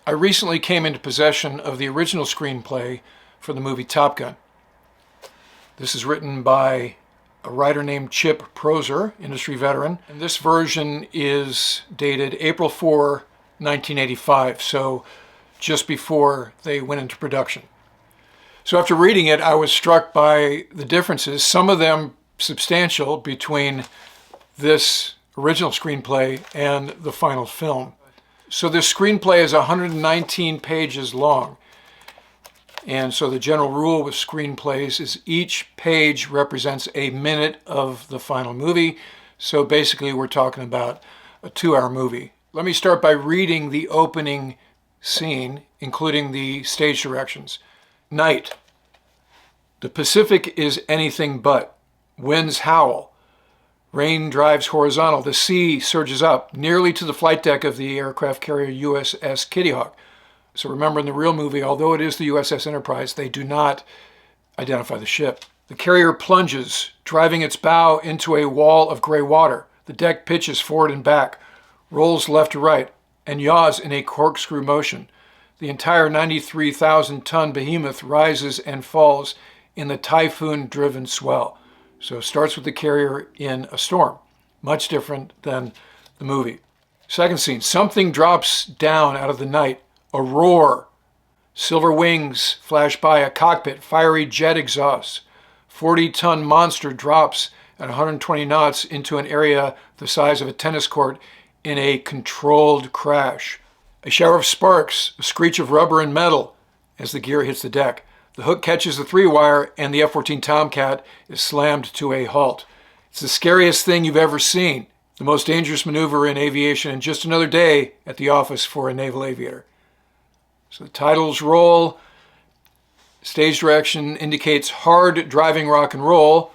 I recently came into possession of the original screenplay for the movie Top Gun. This is written by a writer named Chip Proser, industry veteran, and this version is dated April 4, 1985, so just before they went into production. So after reading it, I was struck by the differences, some of them substantial, between this original screenplay and the final film. So this screenplay is 119 pages long. And so the general rule with screenplays is each page represents a minute of the final movie. So basically we're talking about a 2-hour movie. Let me start by reading the opening scene, including the stage directions. Night. The Pacific is anything but. Winds howl. Rain drives horizontal. The sea surges up, nearly to the flight deck of the aircraft carrier USS Kitty Hawk. So remember, in the real movie, although it is the USS Enterprise, they do not identify the ship. The carrier plunges, driving its bow into a wall of gray water. The deck pitches forward and back, rolls left to right, and yaws in a corkscrew motion. The entire 93,000-ton behemoth rises and falls in the typhoon-driven swell. So it starts with the carrier in a storm, much different than the movie. Second scene, something drops down out of the night, a roar. Silver wings flash by a cockpit, fiery jet exhausts. 40-ton monster drops at 120 knots into an area the size of a tennis court in a controlled crash. A shower of sparks, a screech of rubber and metal as the gear hits the deck. The hook catches the 3-wire and the F-14 Tomcat is slammed to a halt. It's the scariest thing you've ever seen. The most dangerous maneuver in aviation, and just another day at the office for a naval aviator. So the titles roll. Stage direction indicates hard driving rock and roll,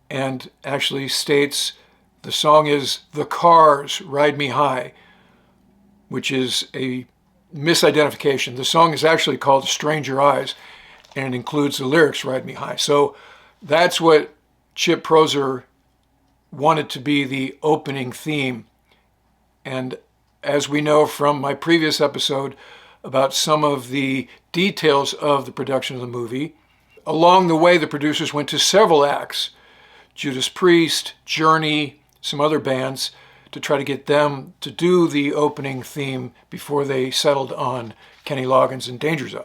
and actually states the song is The Cars Ride Me High, which is a misidentification. The song is actually called Stranger Eyes, and it includes the lyrics Ride Me High. So that's what Chip Proser wanted to be the opening theme. And as we know from my previous episode about some of the details of the production of the movie, along the way the producers went to several acts, Judas Priest, Journey, some other bands, to try to get them to do the opening theme before they settled on Kenny Loggins and Danger Zone.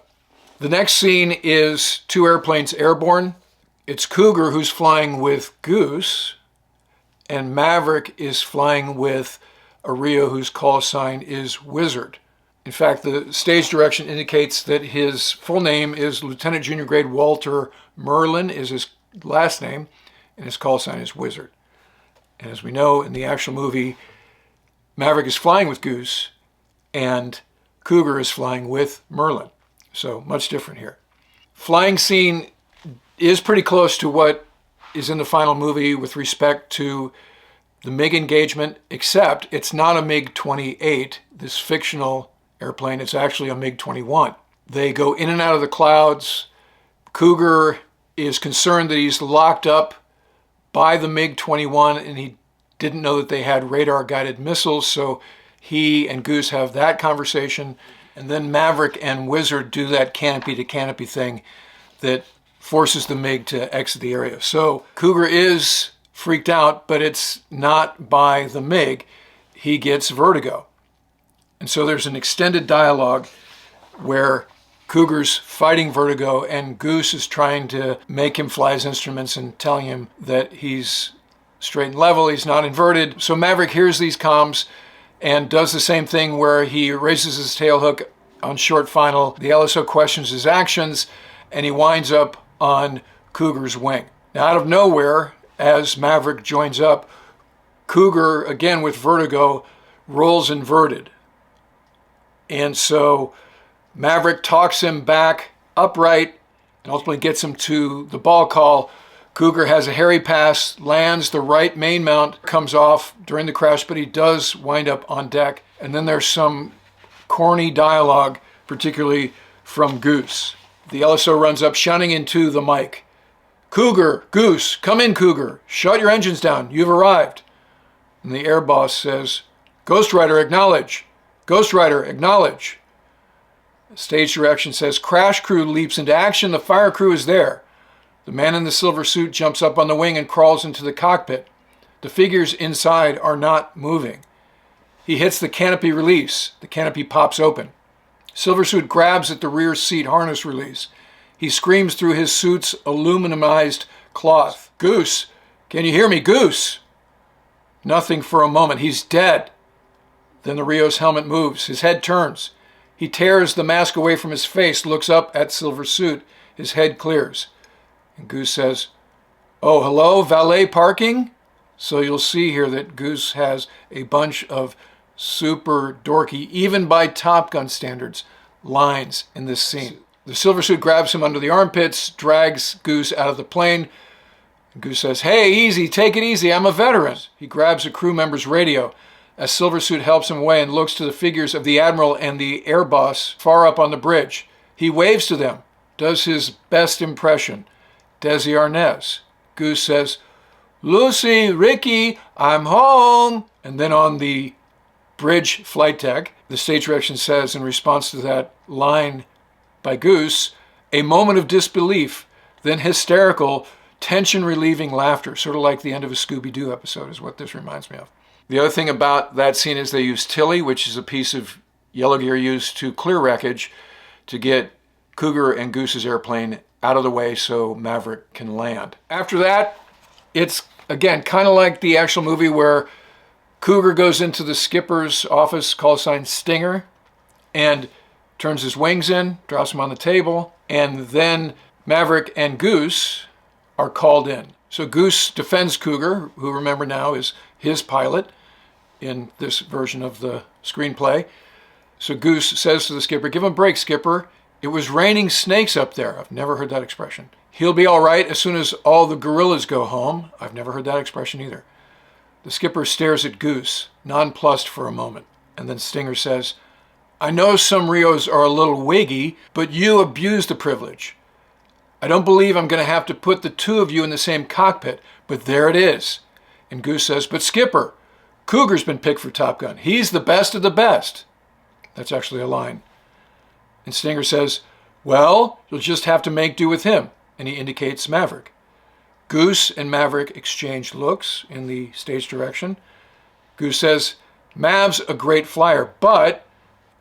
The next scene is 2 airplanes airborne. It's Cougar who's flying with Goose, and Maverick is flying with a Rio whose call sign is Wizard. In fact, the stage direction indicates that his full name is Lieutenant Junior Grade Walter Merlin, is his last name, and his call sign is Wizard. And as we know, in the actual movie, Maverick is flying with Goose, and Cougar is flying with Merlin. So much different here. Flying scene is pretty close to what is in the final movie with respect to the MiG engagement, except it's not a MiG-28, this fictional airplane. It's actually a MiG-21. They go in and out of the clouds. Cougar is concerned that he's locked up by the MiG-21, and he didn't know that they had radar-guided missiles, so he and Goose have that conversation. And then Maverick and Wizard do that canopy-to-canopy thing that forces the MiG to exit the area. So Cougar is freaked out, but it's not by the MiG. He gets vertigo. And so there's an extended dialogue where Cougar's fighting vertigo and Goose is trying to make him fly his instruments and telling him that he's straight and level, he's not inverted. So Maverick hears these comms and does the same thing where he raises his tail hook on short final. The LSO questions his actions, and he winds up on Cougar's wing. Now, out of nowhere, as Maverick joins up, Cougar, again with vertigo, rolls inverted. And so Maverick talks him back upright and ultimately gets him to the ball call. Cougar has a hairy pass, lands, the right main mount comes off during the crash, but he does wind up on deck. And then there's some corny dialogue, particularly from Goose. The LSO runs up, shouting into the mic, "Cougar, Goose, come in, Cougar. Shut your engines down. You've arrived." And the air boss says, "Ghost Rider, acknowledge. Ghost Rider, acknowledge." Stage direction says, crash crew leaps into action. The fire crew is there. The man in the silver suit jumps up on the wing and crawls into the cockpit. The figures inside are not moving. He hits the canopy release. The canopy pops open. Silver suit grabs at the rear seat harness release. He screams through his suit's aluminumized cloth. Goose! Can you hear me, Goose? Nothing for a moment. He's dead. Then the Rio's helmet moves. His head turns. He tears the mask away from his face, looks up at Silver Suit. His head clears. And Goose says, oh, hello, valet parking? So you'll see here that Goose has a bunch of super dorky, even by Top Gun standards, lines in this scene. The Silver Suit grabs him under the armpits, drags Goose out of the plane. Goose says, hey, easy, take it easy, I'm a veteran. He grabs a crew member's radio as Silver Suit helps him away and looks to the figures of the Admiral and the air boss far up on the bridge. He waves to them, does his best impression, Desi Arnaz. Goose says, Lucy, Ricky, I'm home. And then on the bridge flight deck, the stage direction says, in response to that line by Goose, a moment of disbelief, then hysterical, tension-relieving laughter, sort of like the end of a Scooby-Doo episode is what this reminds me of. The other thing about that scene is they use Tilly, which is a piece of yellow gear used to clear wreckage to get Cougar and Goose's airplane out of the way so Maverick can land. After that, it's, again, kind of like the actual movie where Cougar goes into the skipper's office, call sign Stinger, and turns his wings in, drops them on the table, and then Maverick and Goose are called in. So Goose defends Cougar, who remember now is his pilot in this version of the screenplay. So Goose says to the skipper, give him a break, skipper. It was raining snakes up there. I've never heard that expression. He'll be all right as soon as all the gorillas go home. I've never heard that expression either. The skipper stares at Goose, nonplussed for a moment. And then Stinger says, I know some Rios are a little wiggy, but you abuse the privilege. I don't believe I'm going to have to put the two of you in the same cockpit, but there it is. And Goose says, but skipper, Cougar's been picked for Top Gun. He's the best of the best. That's actually a line. And Stinger says, well, you'll just have to make do with him. And he indicates Maverick. Goose and Maverick exchange looks in the stage direction. Goose says, Mav's a great flyer, but,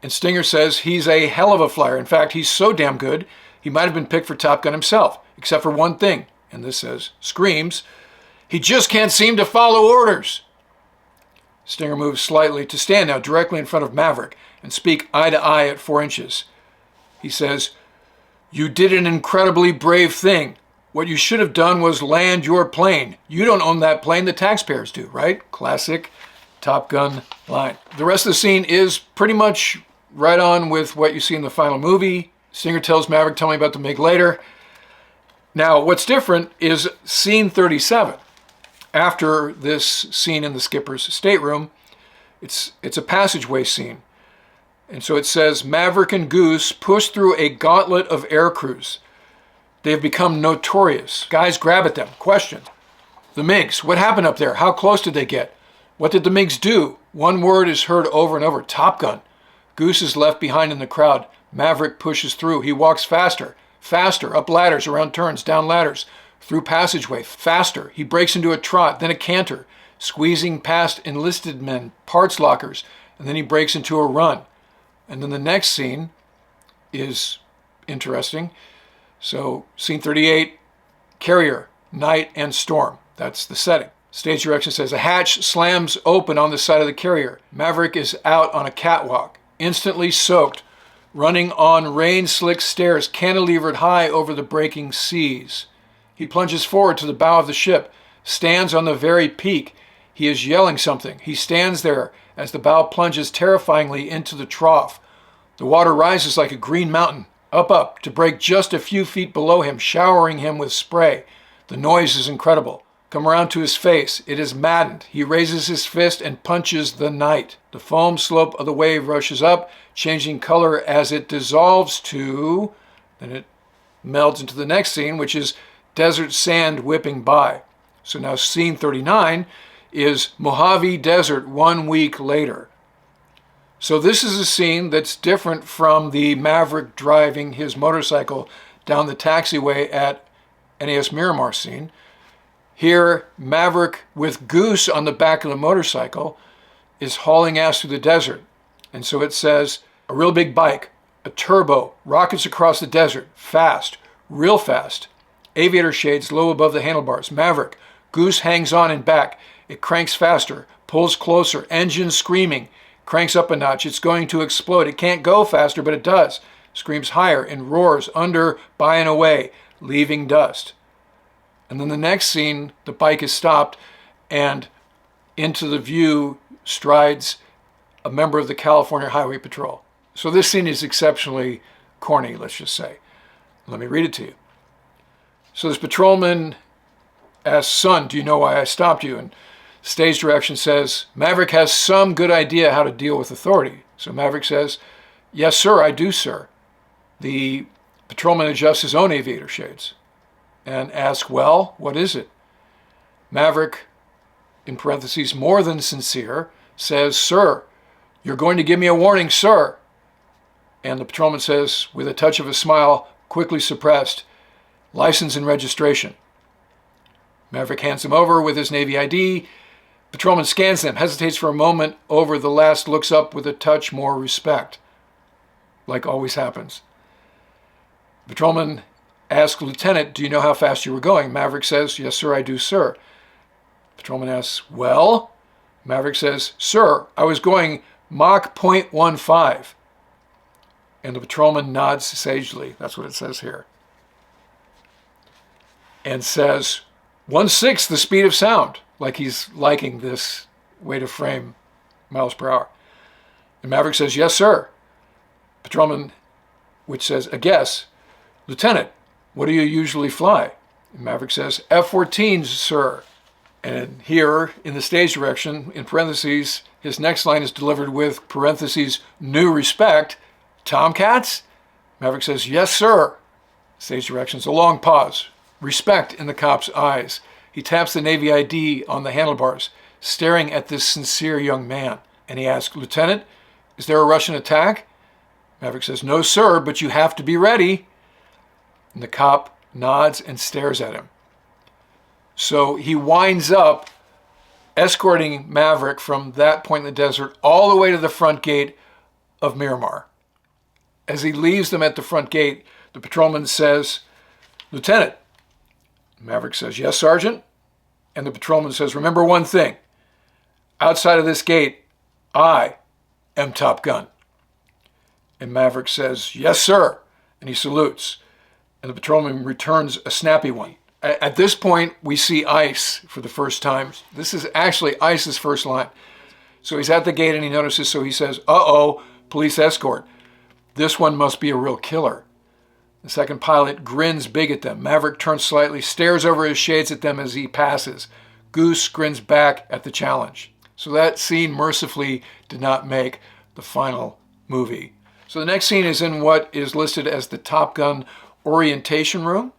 and Stinger says he's a hell of a flyer. In fact, he's so damn good, he might have been picked for Top Gun himself, except for one thing. And this says, screams, he just can't seem to follow orders. Stinger moves slightly to stand now directly in front of Maverick and speak eye to eye at 4 inches. He says, you did an incredibly brave thing. What you should have done was land your plane. You don't own that plane, the taxpayers do, right? Classic Top Gun line. The rest of the scene is pretty much right on with what you see in the final movie. Stinger tells Maverick, tell me about the MiG later. Now, what's different is scene 37. After this scene in the skipper's stateroom, it's a passageway scene. And so it says, Maverick and Goose push through a gauntlet of air crews. They have become notorious. Guys grab at them. Question. The MiGs, what happened up there? How close did they get? What did the MiGs do? One word is heard over and over, Top Gun. Goose is left behind in the crowd. Maverick pushes through. He walks faster, faster, up ladders, around turns, down ladders, through passageway, faster. He breaks into a trot, then a canter, squeezing past enlisted men, parts lockers, and then he breaks into a run. And then the next scene is interesting. So scene 38, carrier, night and storm. That's the setting. Stage direction says, a hatch slams open on the side of the carrier. Maverick is out on a catwalk, instantly soaked, running on rain-slick stairs cantilevered high over the breaking seas. He plunges forward to the bow of the ship, stands on the very peak. He is yelling something. He stands there as the bow plunges terrifyingly into the trough. The water rises like a green mountain, up, to break just a few feet below him, showering him with spray. The noise is incredible. Come around to his face. It is maddened. He raises his fist and punches the night. The foam slope of the wave rushes up, changing color as it dissolves to, then it melds into the next scene, which is desert sand whipping by. So now scene 39 is Mojave Desert 1 week later. So this is a scene that's different from the Maverick driving his motorcycle down the taxiway at NAS Miramar scene. Here, Maverick with Goose on the back of the motorcycle is hauling ass through the desert. And so it says, a real big bike, a turbo, rockets across the desert, fast, real fast. Aviator shades low above the handlebars. Maverick, Goose hangs on in back. It cranks faster, pulls closer, engine screaming, cranks up a notch. It's going to explode. It can't go faster, but it does. Screams higher and roars under, by and away, leaving dust. And then the next scene, the bike is stopped, and into the view strides a member of the California Highway Patrol. So this scene is exceptionally corny, let's just say. Let me read it to you. So this patrolman asks, son, do you know why I stopped you? And stage direction says, Maverick has some good idea how to deal with authority. So Maverick says, yes, sir, I do, sir. The patrolman adjusts his own aviator shades and asks, well, what is it? Maverick, in parentheses, more than sincere, says, sir, you're going to give me a warning, sir. And the patrolman says, with a touch of a smile, quickly suppressed, license and registration. Maverick hands him over with his Navy ID. Patrolman scans them, hesitates for a moment over the last, looks up with a touch more respect, like always happens. Patrolman asks, Lieutenant, do you know how fast you were going? Maverick says, yes, sir, I do, sir. Patrolman asks, well? Maverick says, sir, I was going Mach .15. And the patrolman nods sagely. That's what it says here. And says, 1/6 the speed of sound, like he's liking this way to frame miles per hour. And Maverick says, yes, sir. Patrolman, which says, a guess, Lieutenant, what do you usually fly? And Maverick says, F-14s, sir. And here, in the stage direction, in parentheses, his next line is delivered with parentheses, new respect, Tomcats? Maverick says, yes, sir. Stage directions, a long pause. Respect in the cop's eyes. He taps the Navy ID on the handlebars, staring at this sincere young man. And he asks, Lieutenant, is there a Russian attack? Maverick says, no, sir, but you have to be ready. And the cop nods and stares at him. So he winds up escorting Maverick from that point in the desert all the way to the front gate of Miramar. As he leaves them at the front gate, the patrolman says, Lieutenant. Maverick says, yes, Sergeant. And the patrolman says, remember one thing. Outside of this gate, I am Top Gun. And Maverick says, yes, sir. And he salutes. And the patrolman returns a snappy one. At this point, we see Ice for the first time. This is actually Ice's first line. So he's at the gate and he notices, so he says, uh-oh, police escort. This one must be a real killer. The second pilot grins big at them. Maverick turns slightly, stares over his shades at them as he passes. Goose grins back at the challenge. So that scene mercifully did not make the final movie. So the next scene is in what is listed as the Top Gun orientation room.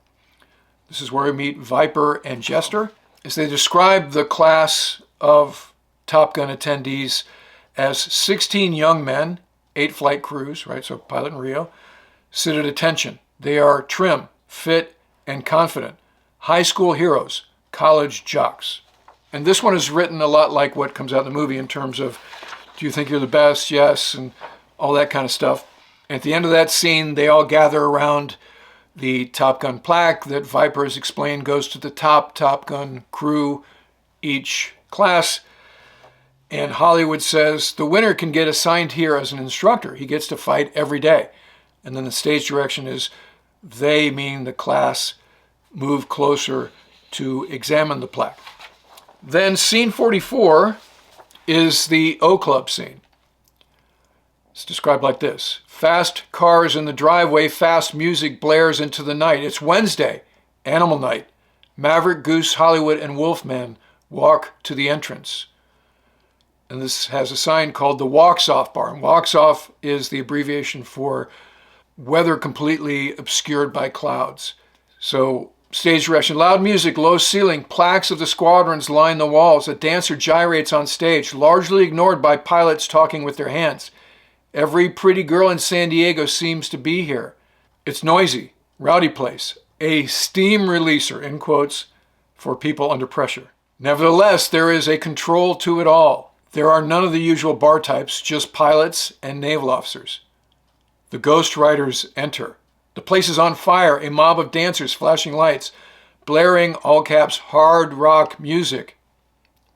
This is where we meet Viper and Jester, as they describe the class of Top Gun attendees as 16 young men, 8 flight crews, right, so pilot and Rio, sit at attention. They are trim, fit, and confident. High school heroes, college jocks. And this one is written a lot like what comes out in the movie in terms of, do you think you're the best? Yes, and all that kind of stuff. At the end of that scene, they all gather around the Top Gun plaque that Viper has explained goes to the top Top Gun crew, each class. And Hollywood says the winner can get assigned here as an instructor. He gets to fight every day. And then the stage direction is they, meaning the class, move closer to examine the plaque. Then scene 44 is the O Club scene. It's described like this. Fast cars in the driveway, fast music blares into the night. It's Wednesday, Animal Night. Maverick, Goose, Hollywood, and Wolfman walk to the entrance. And this has a sign called the Walks Off Bar. And Walks Off is the abbreviation for weather completely obscured by clouds. So stage direction, loud music, low ceiling, plaques of the squadrons line the walls. A dancer gyrates on stage, largely ignored by pilots talking with their hands. Every pretty girl in San Diego seems to be here. It's noisy, rowdy place. A steam releaser, in quotes, for people under pressure. Nevertheless, there is a control to it all. There are none of the usual bar types, just pilots and naval officers. The ghost riders enter. The place is on fire, a mob of dancers, flashing lights, blaring, all caps, hard rock music.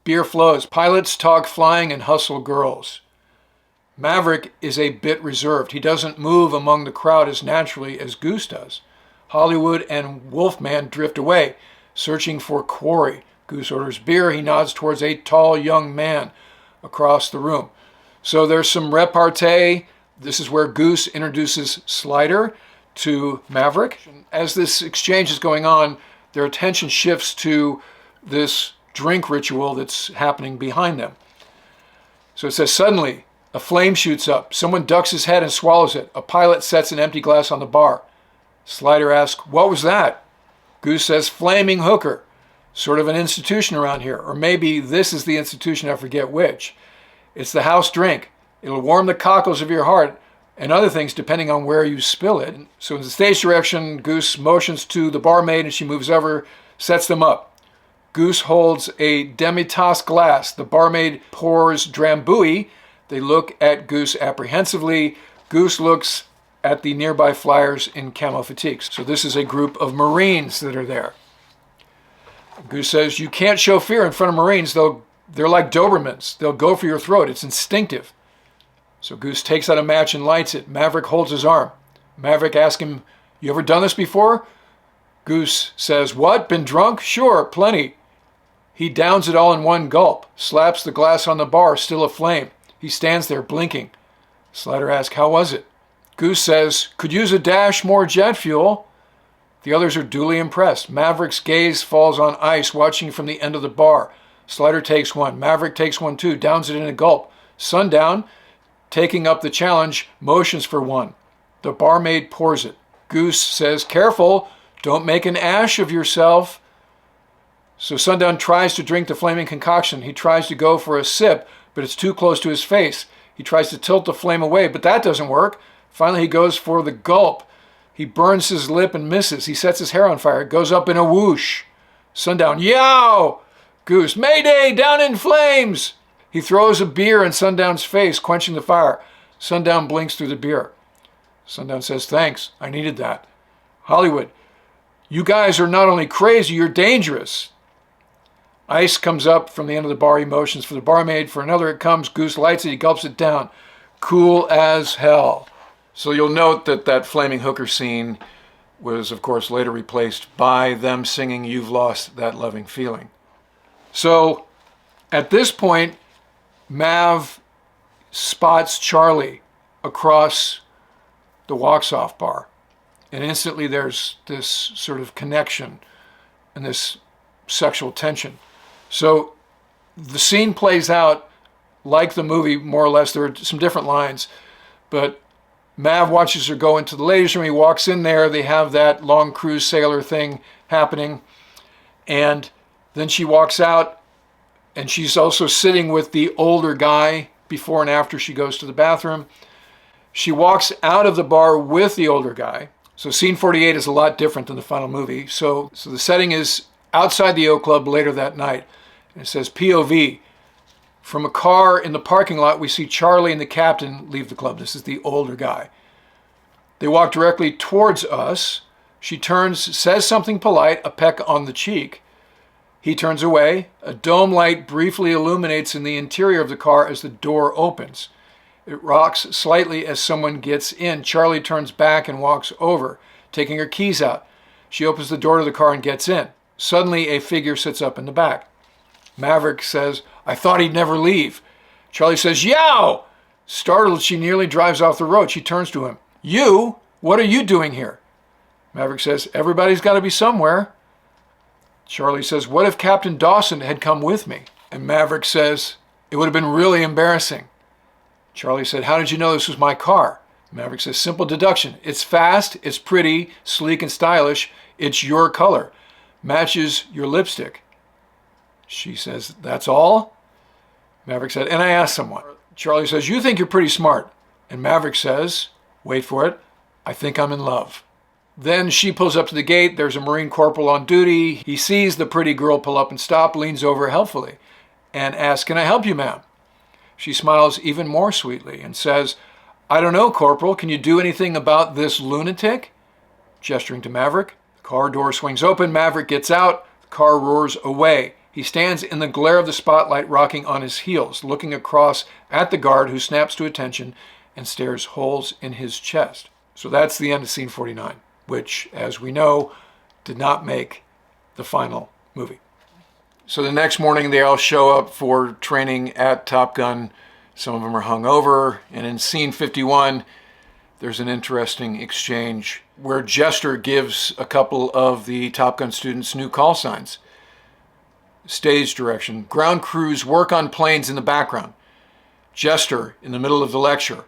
Beer flows. Pilots talk flying and hustle girls. Maverick is a bit reserved. He doesn't move among the crowd as naturally as Goose does. Hollywood and Wolfman drift away, searching for quarry. Goose orders beer. He nods towards a tall young man across the room. So there's some repartee. This is where Goose introduces Slider to Maverick. As this exchange is going on, their attention shifts to this drink ritual that's happening behind them. So it says, suddenly, a flame shoots up. Someone ducks his head and swallows it. A pilot sets an empty glass on the bar. Slider asks, what was that? Goose says, flaming hooker. Sort of an institution around here. Or maybe this is the institution, I forget which. It's the house drink. It'll warm the cockles of your heart and other things depending on where you spill it. So in the stage direction, Goose motions to the barmaid and she moves over, sets them up. Goose holds a demi-tasse glass. The barmaid pours drambuie. They look at Goose apprehensively. Goose looks at the nearby flyers in camo fatigues. So this is a group of Marines that are there. Goose says, you can't show fear in front of Marines. They're like Dobermans. They'll go for your throat. It's instinctive. So Goose takes out a match and lights it. Maverick holds his arm. Maverick asks him, you ever done this before? Goose says, what? Been drunk? Sure, plenty. He downs it all in one gulp, slaps the glass on the bar, still aflame. He stands there blinking. Slider asks, how was it? Goose says, could use a dash more jet fuel. The others are duly impressed. Maverick's gaze falls on ice, watching from the end of the bar. Slider takes one. Maverick takes one too, downs it in a gulp. Sundown, taking up the challenge, motions for one. The barmaid pours it. Goose says, careful, don't make an ash of yourself. So Sundown tries to drink the flaming concoction. He tries to go for a sip, but it's too close to his face. He tries to tilt the flame away, but that doesn't work. Finally, he goes for the gulp. He burns his lip and misses. He sets his hair on fire. It goes up in a whoosh. Sundown, yow! Goose, Mayday, down in flames! He throws a beer in Sundown's face, quenching the fire. Sundown blinks through the beer. Sundown says, thanks, I needed that. Hollywood, you guys are not only crazy, you're dangerous. Ice comes up from the end of the bar. He motions for the barmaid. For another it comes. Goose lights it. He gulps it down. Cool as hell. So you'll note that that flaming hooker scene was, of course, later replaced by them singing You've Lost That Loving Feeling. So at this point, Mav spots Charlie across the walks-off bar. And instantly there's this sort of connection and this sexual tension. So the scene plays out like the movie, more or less. There are some different lines, but Mav watches her go into the ladies' room. He walks in there. They have that long cruise sailor thing happening. And then she walks out, and she's also sitting with the older guy before and after she goes to the bathroom. She walks out of the bar with the older guy. So scene 48 is a lot different than the final movie. So the setting is outside the O Club later that night. And it says POV. From a car in the parking lot, we see Charlie and the captain leave the club. This is the older guy. They walk directly towards us. She turns, says something polite, a peck on the cheek. He turns away. A dome light briefly illuminates in the interior of the car as the door opens. It rocks slightly as someone gets in. Charlie turns back and walks over, taking her keys out. She opens the door to the car and gets in. Suddenly, a figure sits up in the back. Maverick says, I thought he'd never leave. Charlie says, yow! Startled, she nearly drives off the road. She turns to him. You? What are you doing here? Maverick says, everybody's got to be somewhere. Charlie says, what if Captain Dawson had come with me? And Maverick says, it would have been really embarrassing. Charlie said, how did you know this was my car? Maverick says, simple deduction. It's fast, it's pretty, sleek and stylish. It's your color. Matches your lipstick. She says, that's all? Maverick said, and I asked someone. Charlie says, you think you're pretty smart. And Maverick says, wait for it, I think I'm in love. Then she pulls up to the gate. There's a Marine corporal on duty. He sees the pretty girl pull up and stop, leans over helpfully and asks, can I help you, ma'am? She smiles even more sweetly and says, I don't know, Corporal, can you do anything about this lunatic? Gesturing to Maverick. The car door swings open. Maverick gets out. The car roars away. He stands in the glare of the spotlight, rocking on his heels, looking across at the guard, who snaps to attention and stares holes in his chest. So that's the end of scene 49, which, as we know, did not make the final movie. So the next morning, they all show up for training at Top Gun. Some of them are hungover. And in scene 51, there's an interesting exchange where Jester gives a couple of the Top Gun students new call signs. Stage direction. Ground crews work on planes in the background. Jester in the middle of the lecture.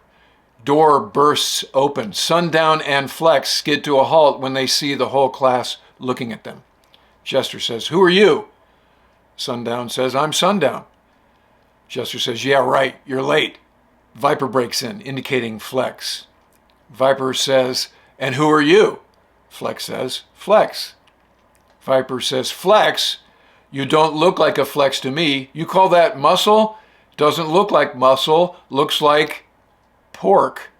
Door bursts open. Sundown and Flex skid to a halt when they see the whole class looking at them. Jester says, who are you? Sundown says, I'm Sundown. Jester says, yeah, right, you're late. Viper breaks in, indicating Flex. Viper says, and who are you? Flex says, Flex. Viper says, Flex? You don't look like a flex to me. You call that muscle? Doesn't look like muscle, looks like pork.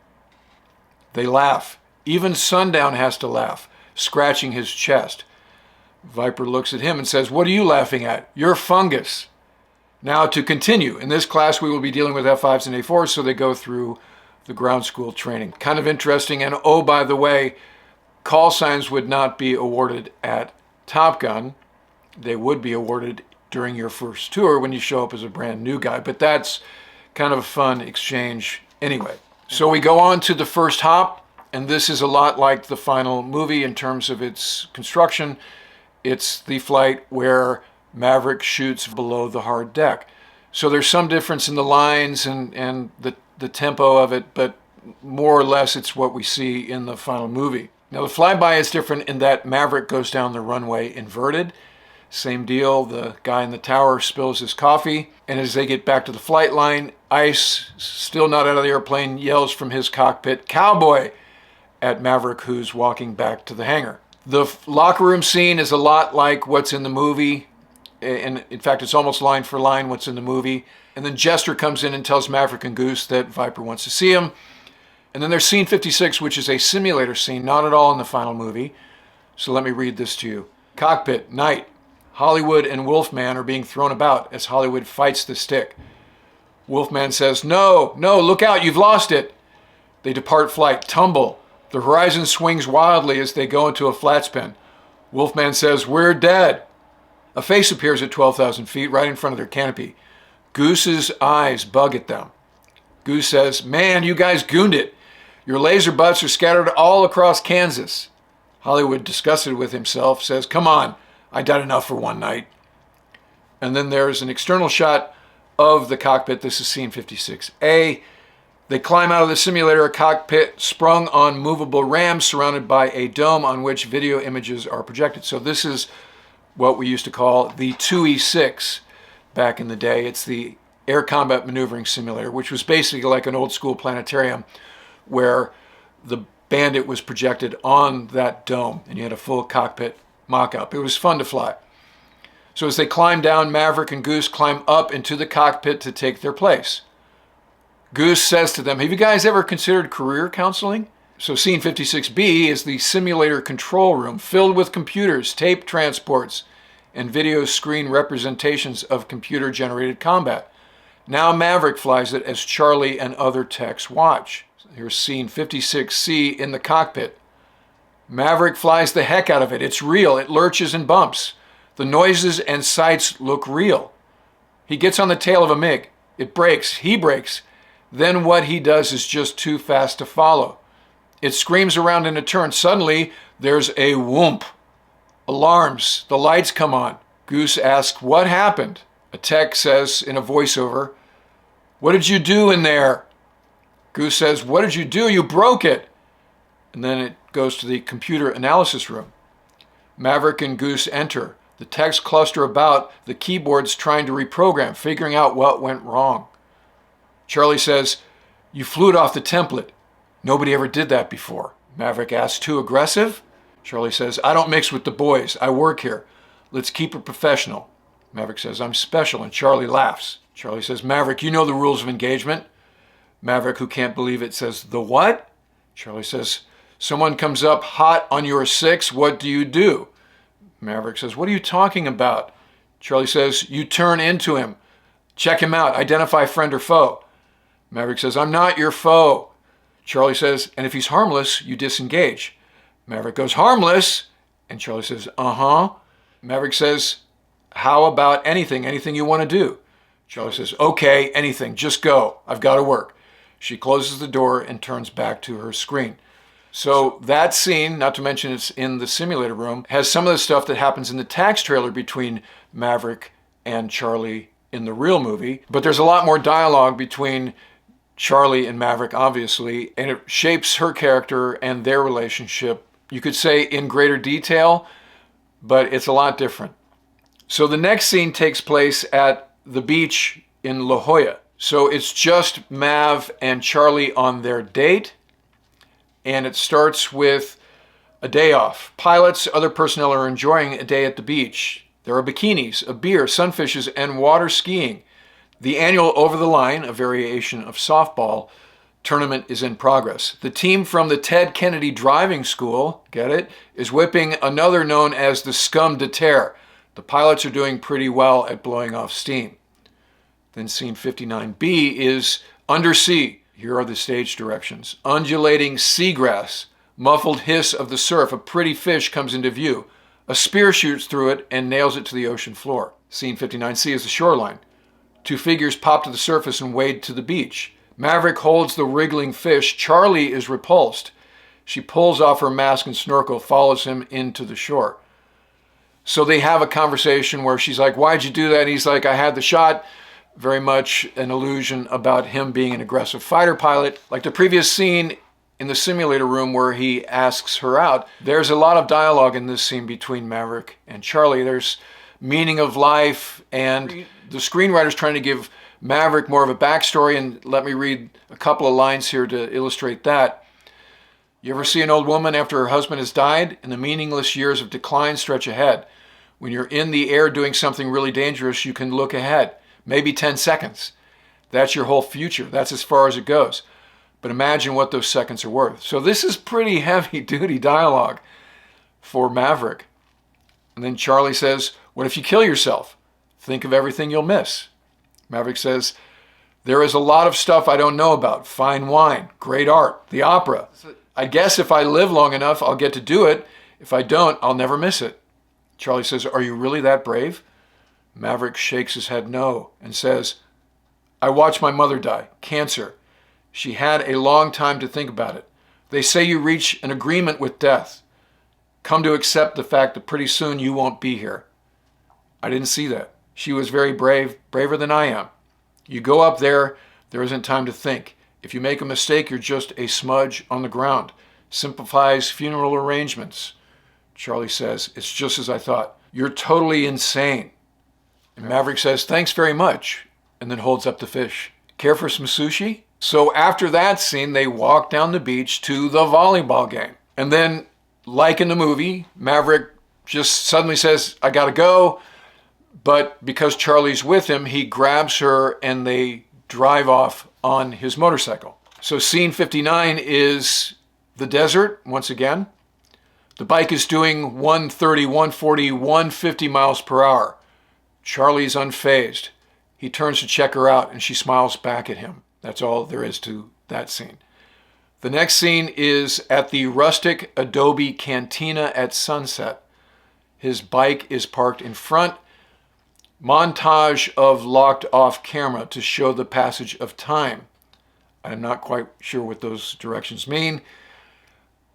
They laugh. Even Sundown has to laugh, scratching his chest. Viper looks at him and says, what are you laughing at? You're fungus. Now to continue. In this class, we will be dealing with F5s and A4s, so they go through the ground school training. Kind of interesting. And oh, by the way, call signs would not be awarded at Top Gun. They would be awarded during your first tour when you show up as a brand new guy. But that's kind of a fun exchange anyway. So we go on to the first hop, and this is a lot like the final movie in terms of its construction. It's the flight where Maverick shoots below the hard deck. So there's some difference in the lines and the tempo of it, but more or less it's what we see in the final movie. Now the flyby is different in that Maverick goes down the runway inverted. Same deal, the guy in the tower spills his coffee, and as they get back to the flight line, Ice, still not out of the airplane, yells from his cockpit, "Cowboy!" at Maverick, who's walking back to the hangar. The locker room scene is a lot like what's in the movie, and in fact it's almost line for line what's in the movie. And then Jester comes in and tells Maverick and Goose that Viper wants to see him. And then there's scene 56, which is a simulator scene, not at all in the final movie. So let me read this to you. Cockpit, night. Hollywood and Wolfman are being thrown about as Hollywood fights the stick. Wolfman says, no, look out, you've lost it. They depart flight, tumble. The horizon swings wildly as they go into a flat spin. Wolfman says, we're dead. A face appears at 12,000 feet right in front of their canopy. Goose's eyes bug at them. Goose says, man, you guys gooned it. Your laser butts are scattered all across Kansas. Hollywood, disgusted with himself, says, come on, I done enough for one night. And then there's an external shot of the cockpit. This is scene 56A. They climb out of the simulator cockpit, sprung on movable rams surrounded by a dome on which video images are projected. So this is what we used to call the 2E6 back in the day. It's the air combat maneuvering simulator, which was basically like an old school planetarium where the Bandit was projected on that dome and you had a full cockpit mock-up. It was fun to fly. So as they climb down, Maverick and Goose climb up into the cockpit to take their place. Goose says to them, have you guys ever considered career counseling? So scene 56B is the simulator control room filled with computers, tape transports, and video screen representations of computer-generated combat. Now Maverick flies it as Charlie and other techs watch. Here's scene 56C in the cockpit. Maverick flies the heck out of it. It's real. It lurches and bumps. The noises and sights look real. He gets on the tail of a MiG. It brakes. He brakes. Then what he does is just too fast to follow. It screams around in a turn. Suddenly, there's a whoomp. Alarms. The lights come on. Goose asks, what happened? A tech says in a voiceover, what did you do in there? Goose says, what did you do? You broke it. And then it goes to the computer analysis room. Maverick and Goose enter. The techs cluster about the keyboards trying to reprogram, figuring out what went wrong. Charlie says, You flew it off the template. Nobody ever did that before. Maverick asks, too aggressive? Charlie says, I don't mix with the boys. I work here. Let's keep it professional. Maverick says, I'm special, and Charlie laughs. Charlie says, Maverick, you know the rules of engagement. Maverick, who can't believe it, says, the what? Charlie says, someone comes up hot on your 6, what do you do? Maverick says, what are you talking about? Charlie says, you turn into him. Check him out. Identify friend or foe. Maverick says, I'm not your foe. Charlie says, and if he's harmless, you disengage. Maverick goes, harmless? And Charlie says, uh-huh. Maverick says, how about anything you want to do? Charlie says, okay, anything, just go. I've got to work. She closes the door and turns back to her screen. So that scene, not to mention it's in the simulator room, has some of the stuff that happens in the tax trailer between Maverick and Charlie in the real movie. But there's a lot more dialogue between Charlie and Maverick, obviously, and it shapes her character and their relationship, you could say, in greater detail, but it's a lot different. So the next scene takes place at the beach in La Jolla. So it's just Mav and Charlie on their date, and it starts with a day off. Pilots, other personnel are enjoying a day at the beach. There are bikinis, a beer, sunfishes, and water skiing. The annual Over the Line, a variation of softball, tournament is in progress. The team from the Ted Kennedy Driving School, get it, is whipping another known as the Scum de Terre. The pilots are doing pretty well at blowing off steam. Then scene 59B is undersea. Here are the stage directions. Undulating seagrass, muffled hiss of the surf, a pretty fish comes into view. A spear shoots through it and nails it to the ocean floor. Scene 59C is the shoreline. 2 figures pop to the surface and wade to the beach. Maverick holds the wriggling fish. Charlie is repulsed. She pulls off her mask and snorkel, follows him into the shore. So they have a conversation where she's like, why'd you do that? And he's like, I had the shot. Very much an illusion about him being an aggressive fighter pilot. Like the previous scene in the simulator room where he asks her out, there's a lot of dialogue in this scene between Maverick and Charlie. There's meaning of life, and the screenwriter's trying to give Maverick more of a backstory, and let me read a couple of lines here to illustrate that. You ever see an old woman after her husband has died and the meaningless years of decline stretch ahead? When you're in the air doing something really dangerous, you can look ahead, maybe 10 seconds. That's your whole future. That's as far as it goes. But imagine what those seconds are worth. So this is pretty heavy-duty dialogue for Maverick. And then Charlie says, what if you kill yourself? Think of everything you'll miss. Maverick says, there is a lot of stuff I don't know about. Fine wine, great art, the opera. I guess if I live long enough, I'll get to do it. If I don't, I'll never miss it. Charlie says, are you really that brave? Maverick shakes his head no and says, I watched my mother die, cancer. She had a long time to think about it. They say you reach an agreement with death. Come to accept the fact that pretty soon you won't be here. I didn't see that. She was very brave, braver than I am. You go up there, there isn't time to think. If you make a mistake, you're just a smudge on the ground. Simplifies funeral arrangements. Charlie says, it's just as I thought. You're totally insane. And Maverick says, thanks very much, and then holds up the fish. Care for some sushi? So after that scene, they walk down the beach to the volleyball game. And then, like in the movie, Maverick just suddenly says, I gotta go. But because Charlie's with him, he grabs her and they drive off on his motorcycle. So scene 59 is the desert, once again. The bike is doing 130, 140, 150 miles per hour. Charlie's unfazed. He turns to check her out and she smiles back at him. That's all there is to that scene. The next scene is at the rustic adobe cantina at sunset. His bike is parked in front. Montage of locked off camera to show the passage of time. I'm not quite sure what those directions mean.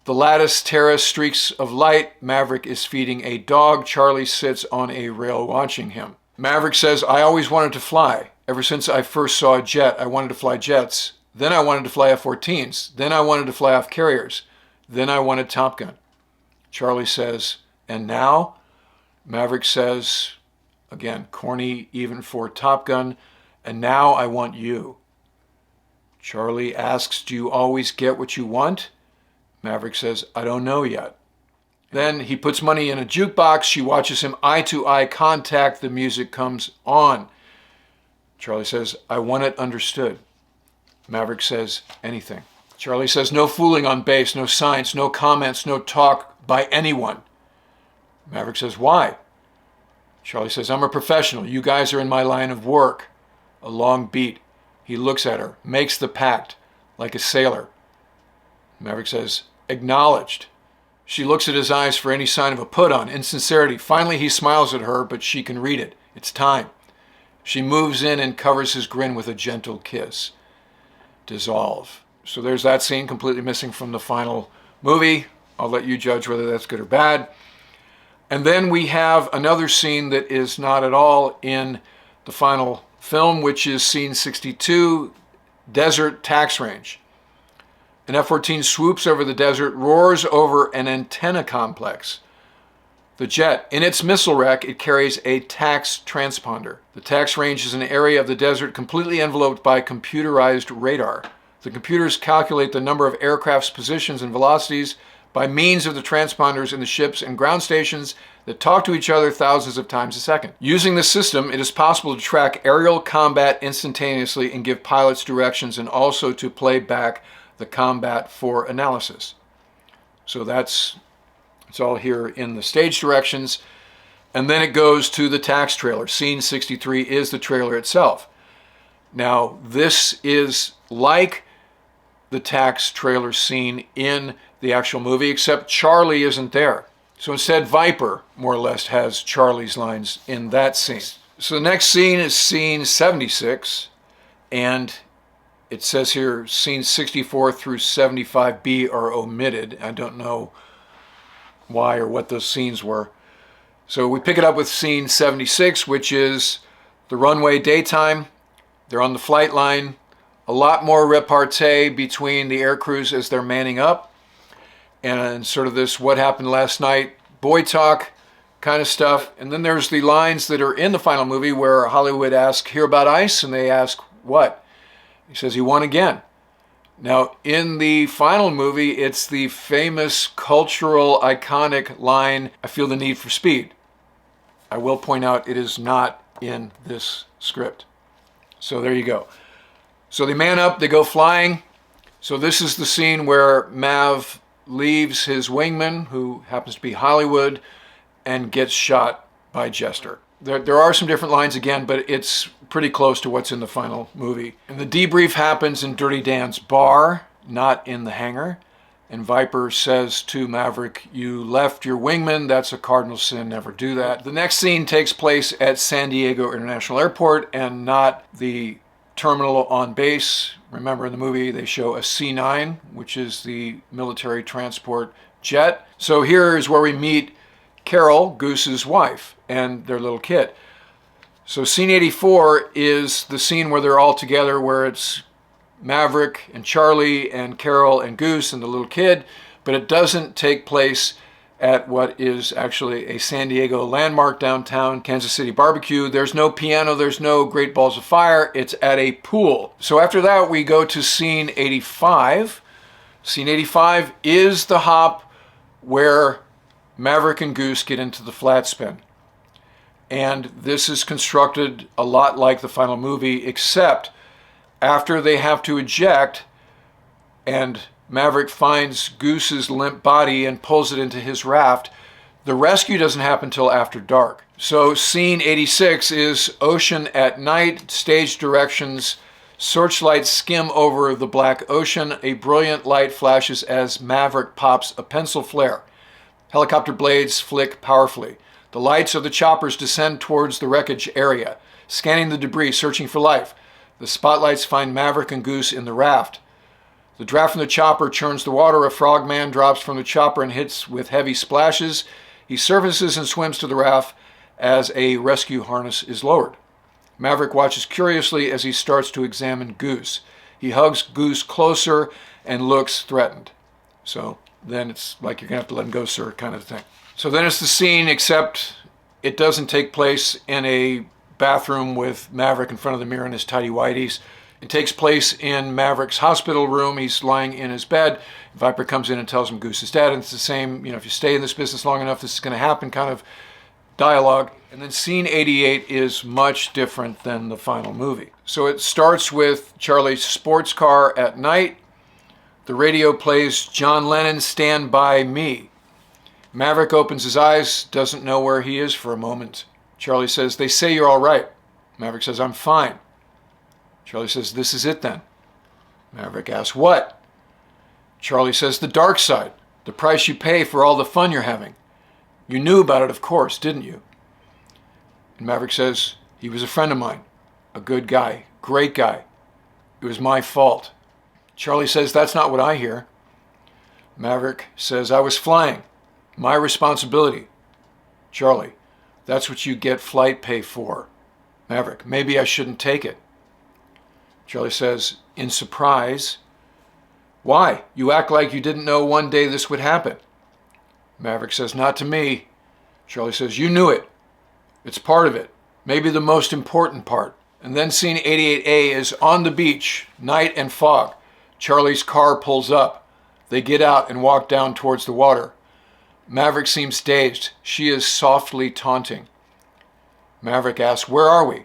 The lattice terrace streaks of light. Maverick is feeding a dog. Charlie sits on a rail watching him. Maverick says, I always wanted to fly. Ever since I first saw a jet, I wanted to fly jets. Then I wanted to fly F-14s. Then I wanted to fly off carriers. Then I wanted Top Gun. Charlie says, and now? Maverick says, again, corny even for Top Gun, and now I want you. Charlie asks, do you always get what you want? Maverick says, I don't know yet. Then he puts money in a jukebox. She watches him eye-to-eye contact. The music comes on. Charlie says, I want it understood. Maverick says, anything. Charlie says, no fooling on base, no signs, no comments, no talk by anyone. Maverick says, why? Charlie says, I'm a professional. You guys are in my line of work. A long beat. He looks at her, makes the pact, like a sailor. Maverick says, acknowledged. She looks at his eyes for any sign of a put-on, insincerity. Finally, he smiles at her, but she can read it. It's time. She moves in and covers his grin with a gentle kiss. Dissolve. So there's that scene, completely missing from the final movie. I'll let you judge whether that's good or bad. And then we have another scene that is not at all in the final film, which is scene 62, desert tax range. An F-14 swoops over the desert, roars over an antenna complex. The jet, in its missile rack, it carries a tax transponder. The tax range is an area of the desert completely enveloped by computerized radar. The computers calculate the number of aircraft's positions and velocities by means of the transponders in the ships and ground stations that talk to each other thousands of times a second. Using this system, it is possible to track aerial combat instantaneously and give pilots directions, and also to play back the combat for analysis. So it's all here in the stage directions. And then it goes to the tax trailer. Scene 63 is the trailer itself. Now, this is like the tax trailer scene in the actual movie, except Charlie isn't there. So instead, Viper, more or less, has Charlie's lines in that scene. So the next scene is scene 76, and it says here scenes 64 through 75B are omitted. I don't know why or what those scenes were. So we pick it up with scene 76, which is the runway daytime. They're on the flight line. A lot more repartee between the air crews as they're manning up. And sort of this what happened last night, boy talk kind of stuff. And then there's the lines that are in the final movie where Hollywood asks, hear about ice? And they ask, what? He says, he won again. Now, in the final movie, it's the famous cultural iconic line, I feel the need for speed. I will point out it is not in this script. So there you go. So they man up, they go flying. So this is the scene where Mav leaves his wingman, who happens to be Hollywood, and gets shot by Jester. There are some different lines again, but it's pretty close to what's in the final movie. And the debrief happens in Dirty Dan's bar, not in the hangar. And Viper says to Maverick, you left your wingman, that's a cardinal sin, never do that. The next scene takes place at San Diego International Airport and not the terminal on base. Remember in the movie they show a C-9, which is the military transport jet. So here is where we meet Carroll, Goose's wife, and their little kid. So scene 84 is the scene where they're all together, where it's Maverick and Charlie and Carroll and Goose and the little kid, but it doesn't take place at what is actually a San Diego landmark downtown, Kansas City barbecue. There's no piano, there's no great balls of fire, it's at a pool. So after that we go to scene 85. Scene 85 is the hop where Maverick and Goose get into the flat spin. And this is constructed a lot like the final movie, except after they have to eject and Maverick finds Goose's limp body and pulls it into his raft, the rescue doesn't happen till after dark. So scene 86 is ocean at night, stage directions, searchlights skim over the black ocean, a brilliant light flashes as Maverick pops a pencil flare. Helicopter blades flick powerfully. The lights of the choppers descend towards the wreckage area, scanning the debris, searching for life. The spotlights find Maverick and Goose in the raft. The draft from the chopper churns the water. A frogman drops from the chopper and hits with heavy splashes. He surfaces and swims to the raft as a rescue harness is lowered. Maverick watches curiously as he starts to examine Goose. He hugs Goose closer and looks threatened. So then it's like you're going to have to let him go, sir, kind of thing. So then it's the scene, except it doesn't take place in a bathroom with Maverick in front of the mirror in his tighty-whities. It takes place in Maverick's hospital room. He's lying in his bed. Viper comes in and tells him Goose is dead. And it's the same, if you stay in this business long enough, this is going to happen kind of dialogue. And then scene 88 is much different than the final movie. So it starts with Charlie's sports car at night. The radio plays John Lennon, Stand By Me. Maverick opens his eyes, doesn't know where he is for a moment. Charlie says, they say you're all right. Maverick says, I'm fine. Charlie says, this is it then. Maverick asks, what? Charlie says, the dark side, the price you pay for all the fun you're having. You knew about it, of course, didn't you? And Maverick says, he was a friend of mine, a good guy, great guy. It was my fault. Charlie says, that's not what I hear. Maverick says, I was flying. My responsibility. Charlie, that's what you get flight pay for. Maverick, maybe I shouldn't take it. Charlie says, in surprise, why? You act like you didn't know one day this would happen. Maverick says, not to me. Charlie says, you knew it. It's part of it. Maybe the most important part. And then scene 88A is on the beach, night and fog. Charlie's car pulls up. They get out and walk down towards the water. Maverick seems dazed. She is softly taunting. Maverick asks, where are we?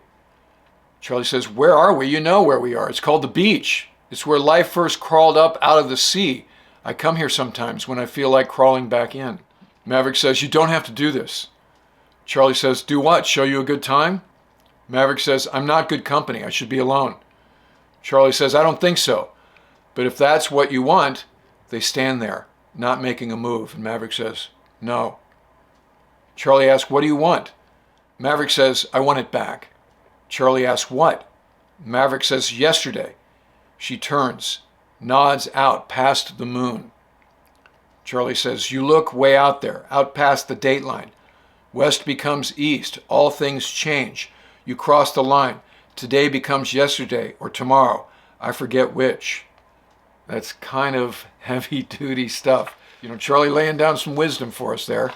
Charlie says, where are we? You know where we are. It's called the beach. It's where life first crawled up out of the sea. I come here sometimes when I feel like crawling back in. Maverick says, you don't have to do this. Charlie says, do what? Show you a good time? Maverick says, I'm not good company. I should be alone. Charlie says, I don't think so. But if that's what you want, they stand there, not making a move. And Maverick says, no. Charlie asks, what do you want? Maverick says, I want it back. Charlie asks, what? Maverick says, yesterday. She turns, nods out past the moon. Charlie says, you look way out there, out past the dateline. West becomes east. All things change. You cross the line. Today becomes yesterday or tomorrow. I forget which. That's kind of heavy-duty stuff. Charlie laying down some wisdom for us there.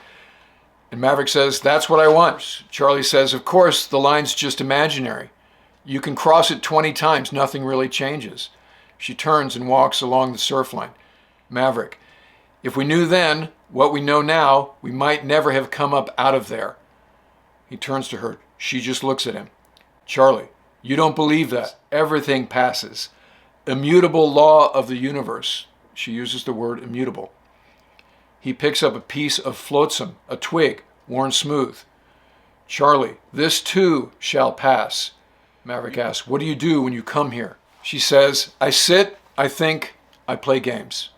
And Maverick says, that's what I want. Charlie says, of course, the line's just imaginary. You can cross it 20 times. Nothing really changes. She turns and walks along the surf line. Maverick, if we knew then what we know now, we might never have come up out of there. He turns to her. She just looks at him. Charlie, you don't believe that. Everything passes. Immutable law of the universe. She uses the word immutable. He picks up a piece of flotsam, a twig, worn smooth. Charlie, this too shall pass. Maverick asks, what do you do when you come here? She says, I sit, I think, I play games.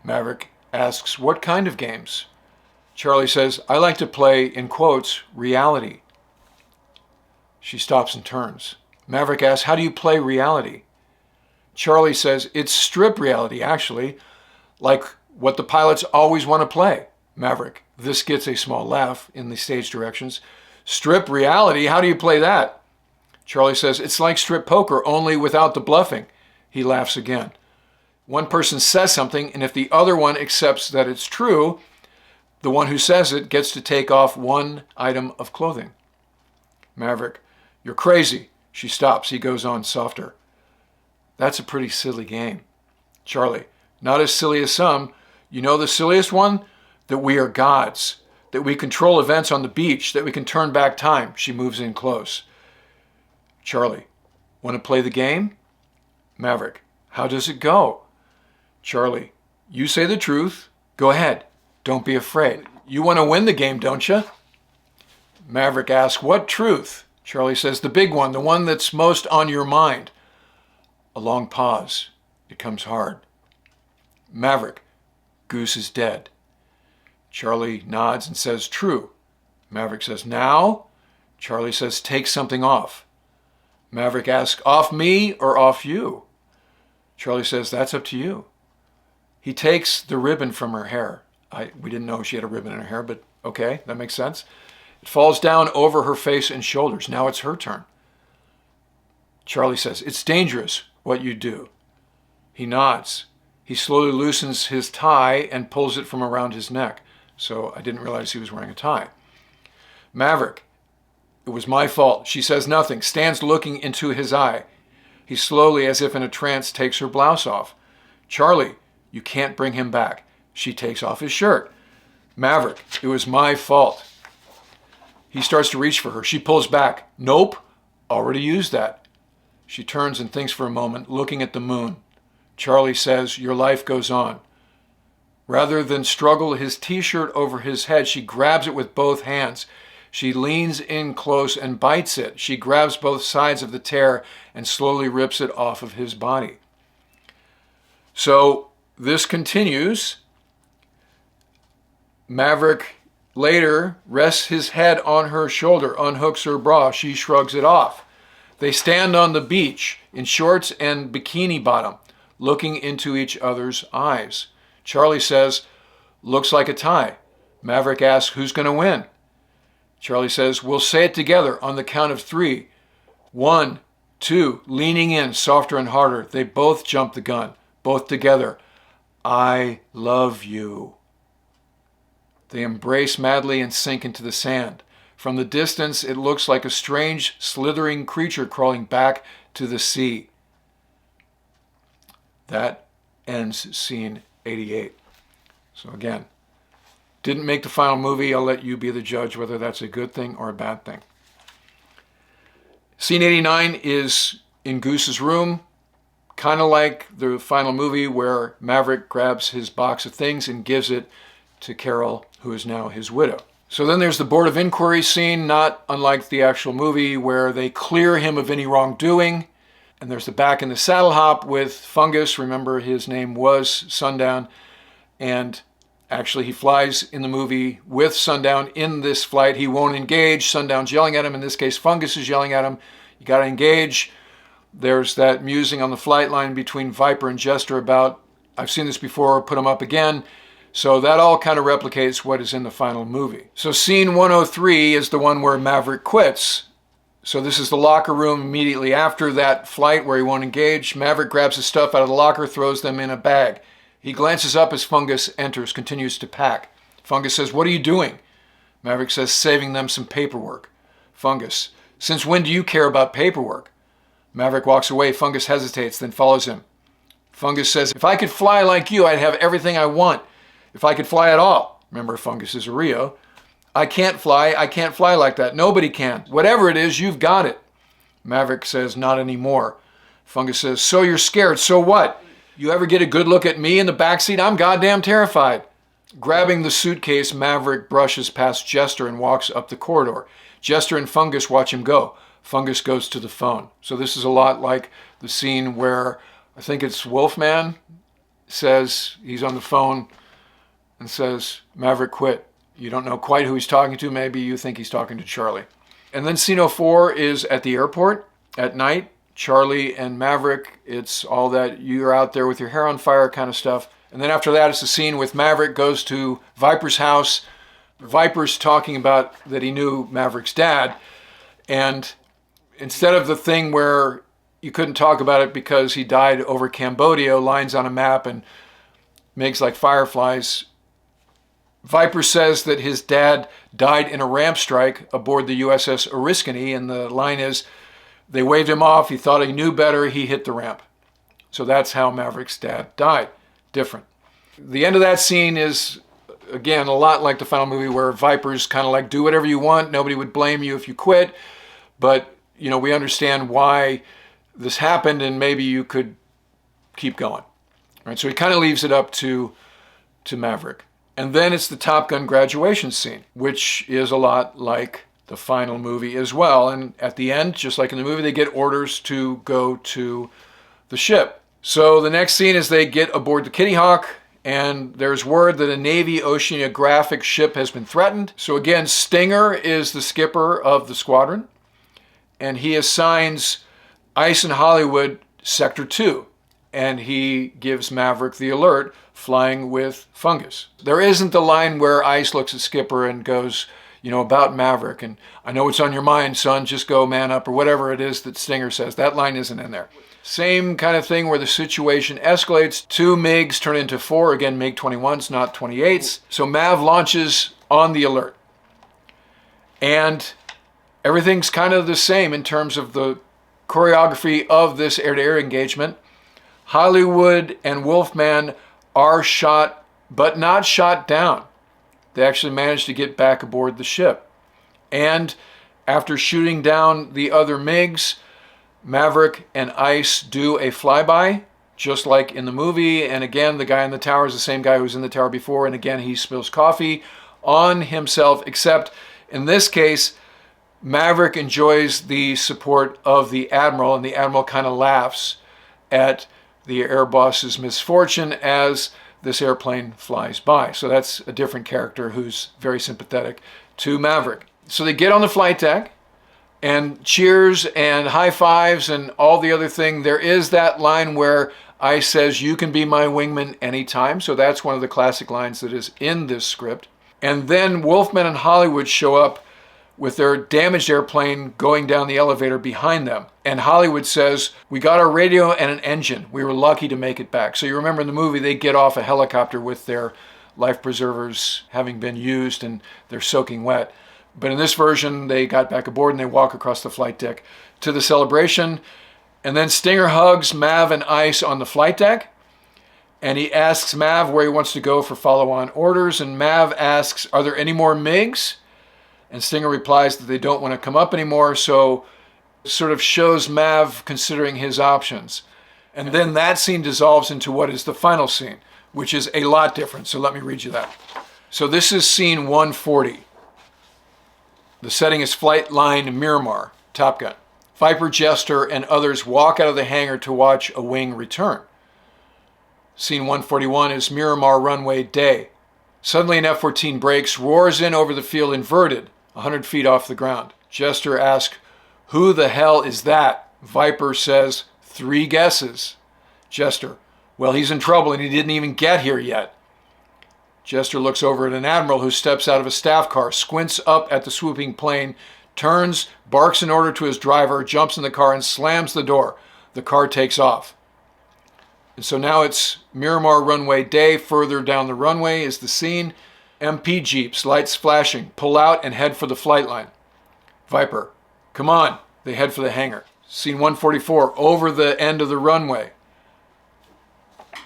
Maverick asks, what kind of games? Charlie says, I like to play, in quotes, reality. She stops and turns. Maverick asks, how do you play reality? Charlie says, it's strip reality, actually, like what the pilots always want to play. Maverick, this gets a small laugh in the stage directions. Strip reality, how do you play that? Charlie says, it's like strip poker, only without the bluffing. He laughs again. One person says something, and if the other one accepts that it's true, the one who says it gets to take off one item of clothing. Maverick, you're crazy. She stops. He goes on softer. That's a pretty silly game. Charlie, not as silly as some. You know the silliest one? That we are gods. That we control events on the beach. That we can turn back time. She moves in close. Charlie, want to play the game? Maverick, how does it go? Charlie, you say the truth. Go ahead. Don't be afraid. You want to win the game, don't you? Maverick asks, what truth? Charlie says, the big one, the one that's most on your mind. A long pause. It comes hard. Maverick, Goose is dead. Charlie nods and says, true. Maverick says, now? Charlie says, take something off. Maverick asks, off me or off you? Charlie says, that's up to you. He takes the ribbon from her hair. We didn't know she had a ribbon in her hair, but okay, that makes sense. It falls down over her face and shoulders. Now it's her turn. Charlie says, it's dangerous what you do. He nods. He slowly loosens his tie and pulls it from around his neck. So I didn't realize he was wearing a tie. Maverick, it was my fault. She says nothing, stands looking into his eye. He slowly, as if in a trance, takes her blouse off. Charlie, you can't bring him back. She takes off his shirt. Maverick, it was my fault. He starts to reach for her. She pulls back. Nope, already used that. She turns and thinks for a moment, looking at the moon. Charlie says, your life goes on. Rather than struggle his t-shirt over his head, she grabs it with both hands. She leans in close and bites it. She grabs both sides of the tear and slowly rips it off of his body. So this continues. Maverick later rests his head on her shoulder, unhooks her bra. She shrugs it off. They stand on the beach in shorts and bikini bottom, looking into each other's eyes. Charlie says, looks like a tie. Maverick asks, who's going to win? Charlie says, we'll say it together on the count of 3. 1, 2, leaning in, softer and harder. They both jump the gun, both together. I love you. They embrace madly and sink into the sand. From the distance, it looks like a strange, slithering creature crawling back to the sea. That ends scene 88. So again, didn't make the final movie. I'll let you be the judge whether that's a good thing or a bad thing. Scene 89 is in Goose's room, kind of like the final movie where Maverick grabs his box of things and gives it to Carroll, who is now his widow. So then there's the Board of Inquiry scene, not unlike the actual movie, where they clear him of any wrongdoing. And there's the back in the saddle hop with Fungus. Remember, his name was Sundown. And actually, he flies in the movie with Sundown in this flight. He won't engage. Sundown's yelling at him. In this case, Fungus is yelling at him. You got to engage. There's that musing on the flight line between Viper and Jester about, I've seen this before, put him up again. So that all kind of replicates what is in the final movie. So scene 103 is the one where Maverick quits. So this is the locker room immediately after that flight where he won't engage. Maverick grabs his stuff out of the locker, throws them in a bag. He glances up as Fungus enters, continues to pack. Fungus says, what are you doing? Maverick says, saving them some paperwork. Fungus, since when do you care about paperwork? Maverick walks away. Fungus hesitates, then follows him. Fungus says, if I could fly like you, I'd have everything I want. If I could fly at all. Remember, Fungus is a Rio. I can't fly like that. Nobody can. Whatever it is, you've got it. Maverick says, not anymore. Fungus says, so you're scared, so what? You ever get a good look at me in the backseat? I'm goddamn terrified. Grabbing the suitcase, Maverick brushes past Jester and walks up the corridor. Jester and Fungus watch him go. Fungus goes to the phone. So this is a lot like the scene where I think it's Wolfman says, he's on the phone and says, Maverick quit. You don't know quite who he's talking to. Maybe you think he's talking to Charlie. And then scene 04 is at the airport at night. Charlie and Maverick, it's all that you're out there with your hair on fire kind of stuff. And then after that, it's a scene with Maverick goes to Viper's house. Viper's talking about that he knew Maverick's dad. And instead of the thing where you couldn't talk about it because he died over Cambodia, lines on a map and makes like fireflies, Viper says that his dad died in a ramp strike aboard the USS Oriskany, and the line is, they waved him off, he thought he knew better, he hit the ramp. So that's how Maverick's dad died. Different. The end of that scene is, again, a lot like the final movie where Viper's kind of like, do whatever you want, nobody would blame you if you quit, but, you know, we understand why this happened and maybe you could keep going. Right? So he kind of leaves it up to Maverick. And then it's the Top Gun graduation scene, which is a lot like the final movie as well. And at the end, just like in the movie, they get orders to go to the ship. So the next scene is they get aboard the Kitty Hawk, and there's word that a Navy oceanographic ship has been threatened. So again, Stinger is the skipper of the squadron, and he assigns Ice and Hollywood Sector 2. And he gives Maverick the alert, flying with Fungus. There isn't the line where Ice looks at Skipper and goes, you know, about Maverick, and I know what's on your mind, son, just go man up, or whatever it is that Stinger says. That line isn't in there. Same kind of thing where the situation escalates. 2 MiGs turn into 4, again, MiG-21s, not 28s. So Mav launches on the alert. And everything's kind of the same in terms of the choreography of this air-to-air engagement. Hollywood and Wolfman are shot, but not shot down. They actually managed to get back aboard the ship. And after shooting down the other MiGs, Maverick and Ice do a flyby, just like in the movie. And again, the guy in the tower is the same guy who was in the tower before. And again, he spills coffee on himself, except in this case, Maverick enjoys the support of the Admiral, and the Admiral kind of laughs at the air boss's misfortune as this airplane flies by. So that's a different character who's very sympathetic to Maverick. So they get on the flight deck, and cheers and high fives and all the other thing. There is that line where Ice says, "You can be my wingman anytime." So that's one of the classic lines that is in this script. And then Wolfman and Hollywood show up with their damaged airplane going down the elevator behind them. And Hollywood says, "We got our radio and an engine. We were lucky to make it back." So you remember in the movie, they get off a helicopter with their life preservers having been used and they're soaking wet. But in this version, they got back aboard and they walk across the flight deck to the celebration. And then Stinger hugs Mav and Ice on the flight deck. And he asks Mav where he wants to go for follow-on orders. And Mav asks, "Are there any more MiGs?" And Stinger replies that they don't want to come up anymore. So sort of shows Mav considering his options. And then that scene dissolves into what is the final scene, which is a lot different. So let me read you that. So this is scene 140. The setting is Flight Line Miramar, Top Gun. Viper, Jester, and others walk out of the hangar to watch a wing return. Scene 141 is Miramar runway day. Suddenly an F-14 brakes, roars in over the field inverted, 100 feet off the ground. Jester asks, "Who the hell is that?" Viper says, "3 guesses." Jester, "Well, he's in trouble and he didn't even get here yet." Jester looks over at an admiral who steps out of a staff car, squints up at the swooping plane, turns, barks an order to his driver, jumps in the car and slams the door. The car takes off. And so now it's Miramar runway day. Further down the runway is the scene. MP Jeeps, lights flashing, pull out and head for the flight line. Viper, "Come on." They head for the hangar. Scene 144, over the end of the runway.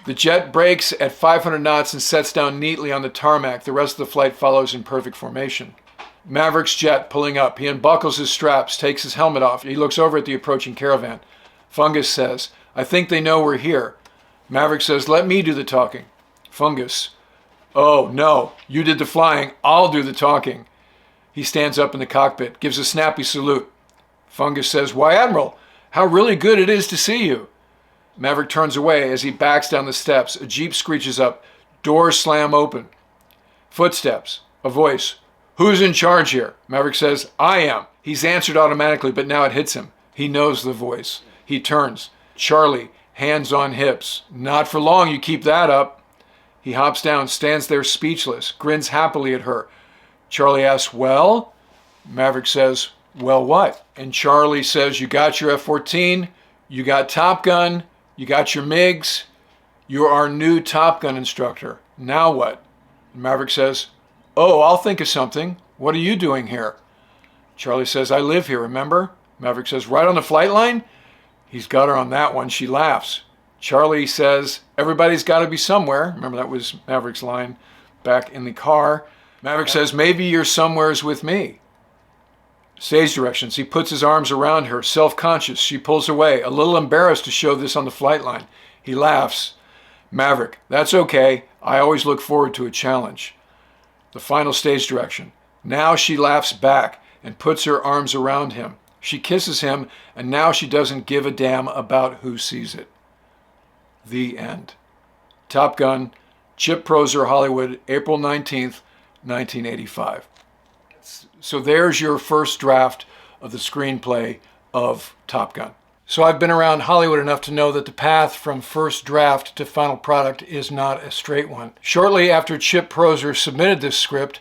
The jet brakes at 500 knots and sets down neatly on the tarmac. The rest of the flight follows in perfect formation. Maverick's jet pulling up. He unbuckles his straps, takes his helmet off. He looks over at the approaching caravan. Fungus says, "I think they know we're here." Maverick says, "Let me do the talking." Fungus, "Oh, no, you did the flying. I'll do the talking." He stands up in the cockpit, gives a snappy salute. Fungus says, "Why, Admiral, how really good it is to see you." Maverick turns away as he backs down the steps. A Jeep screeches up. Doors slam open. Footsteps. A voice. "Who's in charge here?" Maverick says, "I am." He's answered automatically, but now it hits him. He knows the voice. He turns. Charlie, hands on hips. "Not for long, you keep that up." He hops down, stands there speechless, grins happily at her. Charlie asks, "Well?" Maverick says, "Well, what?" And Charlie says, "You got your F-14, you got Top Gun, you got your MiGs, you're our new Top Gun instructor. Now what?" And Maverick says, "Oh, I'll think of something. What are you doing here?" Charlie says, "I live here, remember?" Maverick says, "Right on the flight line?" He's got her on that one. She laughs. Charlie says, "Everybody's got to be somewhere." Remember, that was Maverick's line back in the car. Maverick says, "Maybe you're somewheres with me." Stage directions. He puts his arms around her, self-conscious. She pulls away, a little embarrassed to show this on the flight line. He laughs. Maverick, "That's okay. I always look forward to a challenge." The final stage direction. Now she laughs back and puts her arms around him. She kisses him, and now she doesn't give a damn about who sees it. The end. Top Gun, Chip Proser, Hollywood, April 19th, 1985. So there's your first draft of the screenplay of Top Gun. So I've been around Hollywood enough to know that the path from first draft to final product is not a straight one. Shortly after Chip Proser submitted this script,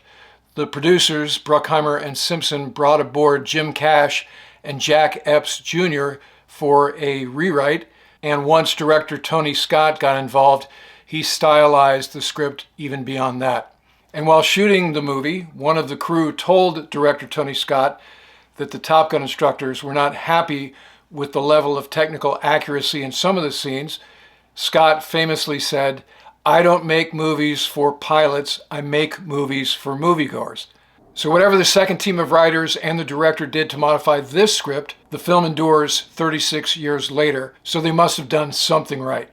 the producers, Bruckheimer and Simpson, brought aboard Jim Cash and Jack Epps Jr. for a rewrite, and once director Tony Scott got involved, he stylized the script even beyond that. And while shooting the movie, one of the crew told director Tony Scott that the Top Gun instructors were not happy with the level of technical accuracy in some of the scenes. Scott famously said, "I don't make movies for pilots, I make movies for moviegoers." So whatever the second team of writers and the director did to modify this script, the film endures 36 years later, so they must have done something right.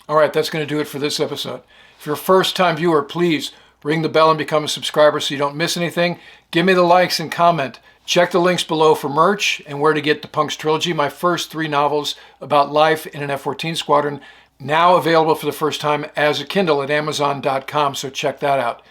All right, that's going to do it for this episode. If you're a first-time viewer, please ring the bell and become a subscriber so you don't miss anything. Give me the likes and comment. Check the links below for merch and where to get the Punks Trilogy, my first 3 novels about life in an F-14 squadron, now available for the first time as a Kindle at Amazon.com, so check that out.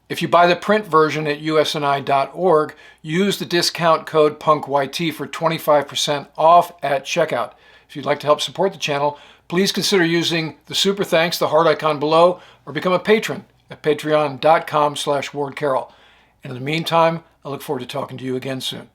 If you buy the print version at usni.org, use the discount code PUNKYT for 25% off at checkout. If you'd like to help support the channel, please consider using the super thanks, the heart icon below, or become a patron at patreon.com/WardCarroll. And in the meantime, I look forward to talking to you again soon.